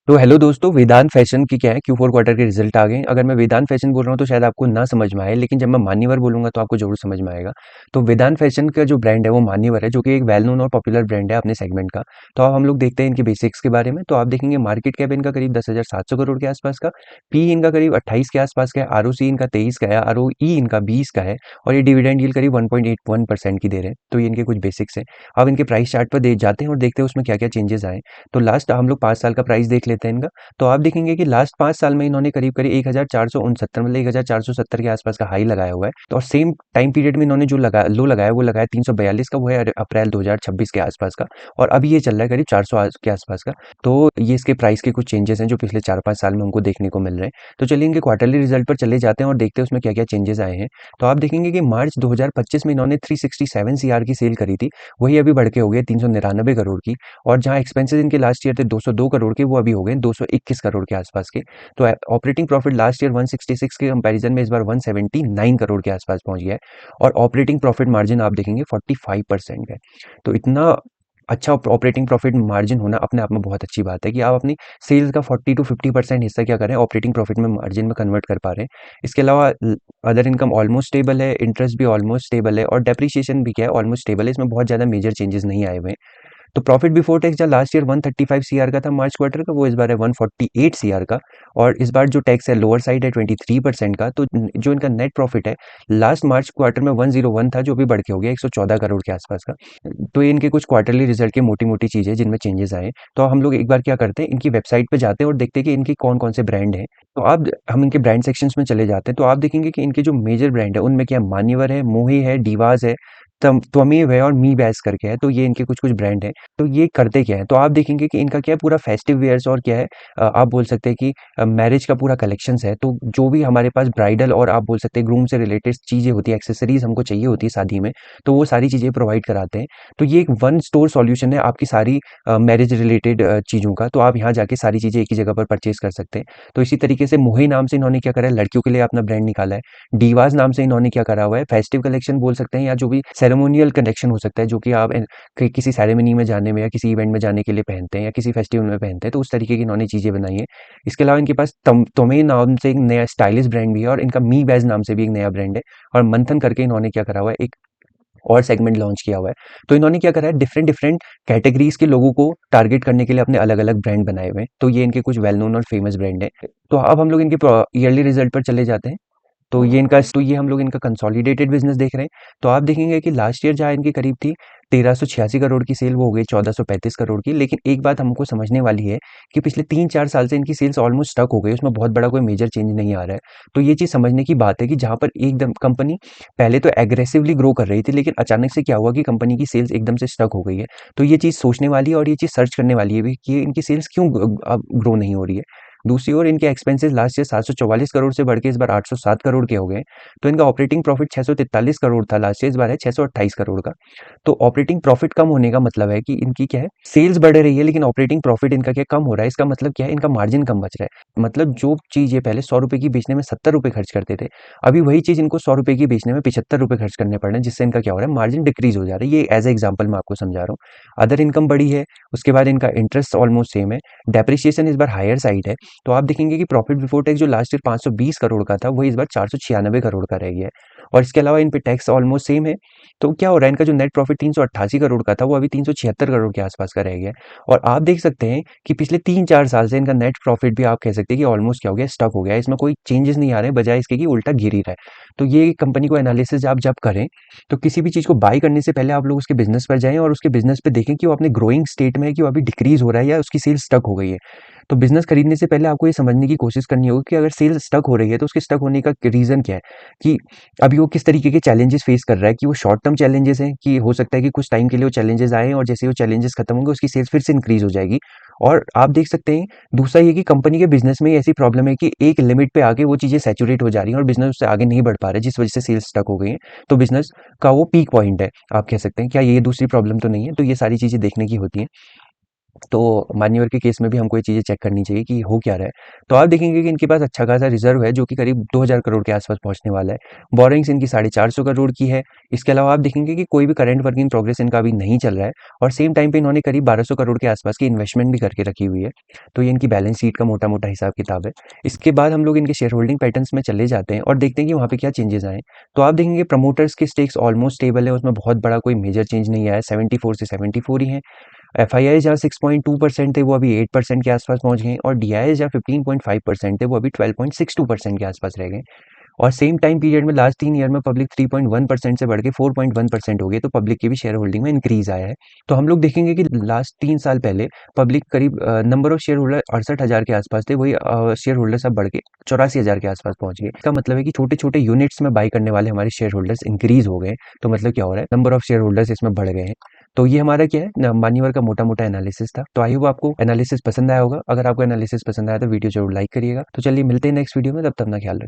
तो हेलो दोस्तों, वेदांत फैशन की क्या है Q4 क्वार्टर के रिजल्ट आ गए। अगर मैं वेदांत फैशन बोल रहा हूँ तो शायद आपको ना समझ में आए, लेकिन जब मैं मान्यवर बोलूंगा तो आपको जरूर समझ में आएगा। तो वेदांत फैशन का जो ब्रांड है वो मान्यवर है, जो कि एक वेल नोन और पॉपुलर ब्रांड है अपने सेगमेंट का। तो अब हम लोग देखते हैं इनके बेसिक्स के बारे में। तो आप देखेंगे मार्केट कैप इनका करीब 10,700 करोड़ के आसपास का, पी इनका करीब 28 के आसपास का है, ROC इनका 23 का है, ROE इनका 20 का है, और ये डिविडेंड यील्ड करीब 1.81% की दे रहे हैं। तो ये इनके कुछ बेसिक्स हैं। अब इनके प्राइस चार्ट पर जाते हैं और देखते हैं उसमें क्या क्या चेंजेस आए। तो लास्ट हम लोग 5 साल का प्राइस देख लेते हैं इनका। तो आप देखेंगे कि लास्ट 5 साल में इन्होंने करीब-करीब 1469 मतलब 1470 के आसपास का हाई लगाया हुआ है। तो और सेम टाइम पीरियड में इन्होंने जो लो लगाया वो लगाया 342 का, वो है अप्रैल 2026 के आसपास का, और अभी ये चल रहा है करीब 400 के आसपास का। तो ये इसके प्राइस के कुछ चेंजेस हैं जो पिछले 4-5 साल में हमको देखने को मिल रहे हैं। तो चलिए इनके क्वार्टरली रिजल्ट पर चले जाते हैं और देखते हैं उसमें क्या-क्या चेंजेस आए हैं। तो आप देखेंगे कि मार्च 2025 में इन्होंने 367 सीआर की सेल करी थी, वही अभी बढ़ के हो गई 399 करोड़ की, और जहाँ एक्सपेंसेस इनके लास्ट ईयर थे 202 करोड़ के, वो अभी हो गए 221 करोड़ के आसपास के। तो ऑपरेटिंग प्रॉफिट लास्ट ईयर 166 के कंपैरिजन में इस बार 179 करोड़ के आसपास पहुंच गया है, और ऑपरेटिंग प्रॉफिट मार्जिन आप देखेंगे 45% है। तो इतना अच्छा ऑपरेटिंग प्रॉफिट मार्जिन होना अपने आप में बहुत अच्छी बात है कि आप अपनी सेल्स का 40 to 50% हिस्सा क्या करें, ऑपरेटिंग प्रॉफिट में मार्जिन में कन्वर्ट कर पा रहे हैं। इसके अलावा अदर इनकम ऑलमोस्ट स्टेबल है, इंटरेस्ट भी ऑलमोस्ट स्टेबल है, और डेप्रिसिएशन भी क्या है, ऑलमोस्ट स्टेबल है। इसमें बहुत ज़्यादा मेजर चेंजेस नहीं आए हुए हैं। तो प्रॉफिट बिफोर टैक्स जहाँ लास्ट ईयर 135 सीआर का था मार्च क्वार्टर का, वो इस बार है 148 सीआर का, और इस बार जो टैक्स है लोअर साइड है 23% का। तो जो इनका नेट प्रॉफिट है लास्ट मार्च क्वार्टर में 101 था, जो भी बढ़ के हो गया 114 करोड़ के आसपास का। तो ये इनके कुछ क्वार्टरली रिजल्ट की मोटी मोटी चीज़ें जिनमें चेंजेस आए। तो हम लोग एक बार क्या करते हैं, इनकी वेबसाइट पे जाते हैं और देखते हैं कि इनकी कौन कौन से ब्रांड हैं। तो अब हम इनके ब्रांड सेक्शंस में चले जाते हैं। तो आप देखेंगे कि इनके जो मेजर ब्रांड है उनमें क्या है, मान्यवर है, मोही है, डीवाज है, त्वमेव है, और मी बैस करके है। तो ये इनके कुछ कुछ ब्रांड है। तो ये करते क्या है, तो आप देखेंगे कि इनका क्या है, पूरा फेस्टिव वेयर्स और क्या है, आप बोल सकते हैं कि मैरिज का पूरा कलेक्शंस है। तो जो भी हमारे पास ब्राइडल और आप बोल सकते हैं ग्रूम से रिलेटेड चीज़ें होती है, एक्सेसरीज हमको चाहिए होती है शादी में, तो वो सारी चीज़ें प्रोवाइड कराते हैं। तो ये एक वन स्टोर सॉल्यूशन है आपकी सारी मैरिज रिलेटेड चीज़ों का। तो आप यहाँ जाके सारी चीज़ें एक ही जगह पर परचेज कर सकते हैं। तो इसी तरीके से मोही नाम से इन्होंने क्या करा है, लड़कियों के लिए अपना ब्रांड निकाला है। डीवाज नाम से इन्होंने क्या करा हुआ है, फेस्टिव कलेक्शन बोल सकते हैं, या जो भी सेरेमोनियल कलेक्शन हो सकता है, जो कि आप किसी सेरेमनी में जाने में या किसी इवेंट में जाने के लिए पहनते हैं या किसी फेस्टिवल में पहनते हैं। तो उस तरीके की इन्होंने चीज़ें बनाई है। इसके अलावा इनके पास तोमे नाम से एक नया स्टाइलिश ब्रांड भी है, और इनका मी बैज नाम से भी एक नया ब्रांड है। और मंथन करके इन्होंने क्या करा हुआ है, एक और सेगमेंट लॉन्च किया हुआ है। तो इन्होंने क्या करा है, डिफरेंट डिफरेंट कैटेगरीज के लोगों को टारगेट करने के लिए अपने अलग अलग ब्रांड बनाए हुए हैं। तो ये इनके कुछ वेल नोन और फेमस ब्रांड है। तो अब हम लोग इनके ईयरली रिजल्ट पर चले जाते हैं। तो ये हम लोग इनका कंसोलिडेटेड बिजनेस देख रहे हैं। तो आप देखेंगे कि लास्ट ईयर जहाँ इनकी करीब थी 1386 करोड़ की सेल, वो हो गई 1435 करोड़ की। लेकिन एक बात हमको समझने वाली है कि पिछले 3-4 साल से इनकी सेल्स ऑलमोस्ट स्टक हो गई, उसमें बहुत बड़ा कोई मेजर चेंज नहीं आ रहा है। तो ये चीज़ समझने की बात है कि जहाँ पर एकदम कंपनी पहले तो एग्रेसिवली ग्रो कर रही थी, लेकिन अचानक से क्या हुआ कि कंपनी की सेल्स एकदम से स्टक हो गई है। तो ये चीज़ सोचने वाली है, और ये चीज़ सर्च करने वाली है भी कि इनकी सेल्स क्यों अब ग्रो नहीं हो रही है। दूसरी ओर इनके एक्सपेंसेस लास्ट ईयर 744 करोड़ से बढ़ के इस बार 807 करोड़ के हो गए। तो इनका ऑपरेटिंग प्रॉफिट 643 करोड़ था लास्ट ईयर, इस बार है 628 करोड़ का। तो ऑपरेटिंग प्रॉफिट कम होने का मतलब है कि इनकी क्या है, सेल्स बढ़ रही है लेकिन ऑपरेटिंग प्रॉफिट इनका क्या कम हो रहा है। इसका मतलब क्या है, इनका मार्जिन कम बच रहा है। मतलब जो चीज़ ये पहले 100 रुपए की बेचने में 70 रुपए खर्च करते थे, अभी वही चीज़ इनको 100 रुपए की बेचने में 75 रुपए खर्च करने पड़ रहे हैं, जिससे इनका क्या हो रहा है, मार्जिन डिक्रीज हो जा रहा है। ये एज ए एग्जाम्पल मैं आपको समझा रहा हूँ। अदर इनकम बढ़ी है, उसके बाद इनका इंटरेस्ट ऑलमोस्ट सेम है, डेप्रिसिएशन इस बार हायर साइड है। तो आप देखेंगे कि प्रॉफिट बिफोर टैक्स जो लास्ट ईयर 520 करोड़ का था, वही इस बार 496 करोड़ का रह गया है। और इसके अलावा इन पे टैक्स ऑलमोस्ट सेम है। तो क्या हो रहा है, इनका जो नेट प्रॉफिट 388 करोड़ का था, वो अभी 376 करोड़ के आसपास का रह गया है। और आप देख सकते हैं कि पिछले 3-4 साल से इनका नेट प्रॉफिट भी आप कह सकते हैं कि ऑलमोस्ट क्या हो गया, स्टक हो गया है। इसमें कोई चेंजेस नहीं आ रहे हैं, बजाय इसके कि उल्टा गिर ही रहा है। तो ये कंपनी को एनालिसिस आप जब करें, तो किसी भी चीज़ को बाय करने से पहले आप लोग उसके बिजनेस पर जाएं और उसके बिजनेस पे देखें कि वो अपने ग्रोइंग स्टेट में है, कि वो अभी डिक्रीज हो रहा है या उसकी सेल्स स्टक हो गई है। तो बिजनेस खरीदने से पहले आपको ये समझने की कोशिश करनी होगी कि अगर सेल्स स्टक हो रही है तो उसके स्टक होने का रीज़न क्या है, कि अभी वो किस तरीके के चैलेंजेस फेस कर रहा है, कि वो शॉर्ट टर्म चैलेंजेस हैं, कि हो सकता है कि कुछ टाइम के लिए वो चैलेंजेस आए और जैसे वो चैलेंजेस खत्म होंगे उसकी सेल्स फिर से इंक्रीज हो जाएगी। और आप देख सकते हैं दूसरा ये कि कंपनी के बिजनेस में ऐसी प्रॉब्लम है कि एक लिमिट पे आके वो चीज़ें सैचुरेट हो जा रही हैं और बिजनेस उससे आगे नहीं बढ़ पा रहा है, जिस वजह से सेल्स स्टक हो गई हैं। तो बिजनेस का वो पीक पॉइंट है, आप कह सकते हैं। क्या ये दूसरी प्रॉब्लम तो नहीं है? तो ये सारी चीज़ें देखने की होती हैं। तो मान्यवर के केस में भी हमको ये चीज़ें चेक करनी चाहिए कि हो क्या रहा है। तो आप देखेंगे कि इनके पास अच्छा खासा रिज़र्व है जो कि करीब 2000 करोड़ के आस-पास पहुँचने वाला है। बोरोइंग्स इनकी 450 करोड़ की है। इसके अलावा आप देखेंगे कि कोई भी करंट वर्क इन प्रोग्रेस इनका अभी नहीं चल रहा है और सेम टाइम पे इन्होंने करीब 1200 करोड़ के आस-पास की इन्वेस्टमेंट भी करके रखी हुई है। तो ये इनकी बैलेंस शीट का मोटा-मोटा हिसाब-किताब है। इसके बाद हम लोग इनके शेयर होल्डिंग पैटर्न्स में चले जाते हैं और देखते हैं कि वहाँ पे क्या चेंजेज़ आए। तो आप देखेंगे प्रमोटर्स के स्टेक्स ऑलमोस्ट स्टेबल है, उसमें बहुत बड़ा कोई मेजर चेंज नहीं आया है, 74 से 74 ही है। एफआईआई जहाँ 6.2% थे वो अभी 8% के आसपास पहुंच गए और डीआईएस जहाँ 15.5% थे वो अभी 12.62% के आसपास रह गए। और सेम टाइम पीरियड में लास्ट 3 ईयर में पब्लिक 3.1% से बढ़ के 4.1% हो गई, तो पब्लिक की भी शेयर होल्डिंग में इंक्रीज आया है। तो हम लोग देखेंगे कि लास्ट 3 साल पहले पब्लिक करीब नंबर ऑफ शेयर होल्डर 68,000 के आसपास थे, वही शेयर होल्डर्स अब बढ़ के 84,000 के आसपास पहुंच गए। इसका मतलब है कि छोटे छोटे यूनिट्स में बाई करने वाले हमारे शेयर होल्डर्स इंक्रीज हो गए। तो मतलब क्या हो रहा है, नंबर ऑफ शेयर होल्डर्स इसमें बढ़ गए हैं। तो ये हमारा क्या है, मान्यवर का मोटा मोटा एनालिसिस था। तो आई होप आपको एनालिसिस पसंद आया होगा। अगर आपको एनालिसिस पसंद आया तो वीडियो जरूर लाइक करिएगा। तो चलिए मिलते हैं नेक्स्ट वीडियो में, तब तक अपना ख्याल रखिए।